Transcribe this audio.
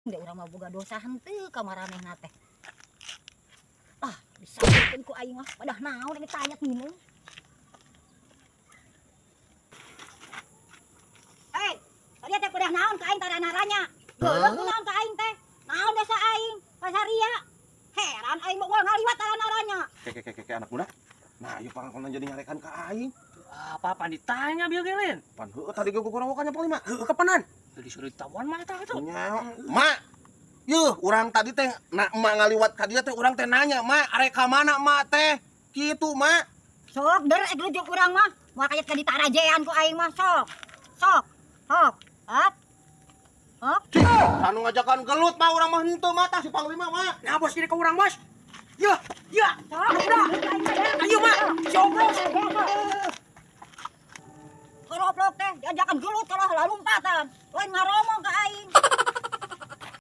Nggak urang mah boga dosa henteu ka maranehna teh. Ah, disampikeun ku aing mah padah naon ini tanya minum. Eh, tadi teh padah naon ka aing tara naranya. Geuleuh kunaon ka aing teh? Naon desa aing? Pasaria. Heran aing mah ulah ngaliwat tara naranya. Keke anak muda. Nah, ieu pangakona jadi ngarekan ka aing. Apa ditanya Bill Gelin? Pan heueuh tadi gue kurang wakannya Pak Lima. Heuh kapanan? Disuruh tawan mah eta atuh. Nya, Mak. Yuh, urang tadi teh emak ngaliwat ka dia teh urang teh nanya, "Mak, arek ka mana Mak teh?" Kitu, Mak. Sok der glujuk urang mah. Moal kayat ka ditarajean ku aing mah sok. Sok. Hok. Hap. Hok. Anu ngajakan gelut mah urang mah henteu mah tah si Panglima, Mak. Nah bos jadi ke urang bos. Ya, ya. Sok. Udah. Ayo mak, cobrok. Keroplok teh diajakan gelut kalau lompatan. Lain ngaromong ka aing.